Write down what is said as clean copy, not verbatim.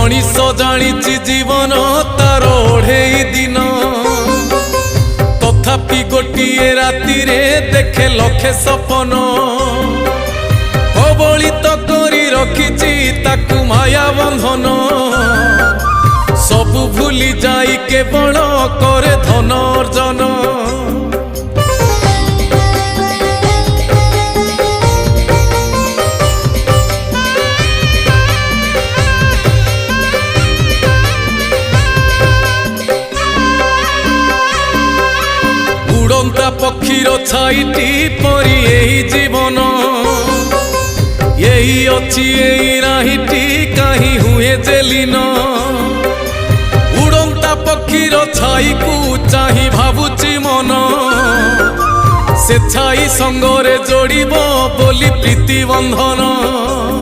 मनीष जानी जीवन तार ओढ़े दिन तथापि गोटे राति देखे लखे सपन कबलित करी रखिछि ताकू माया बंधन सबु भूली जाई केवल करे धन अर्जन। उड़ंता पक्षीर छाईटी परी यही जीवन यही अच्छी यही नाहीटी कहीं हुए जेलीन उड़ंता पक्षीर छाई को चाही भावुची मन से छाई संगरे जोड़िब बोली प्रीति बंधन।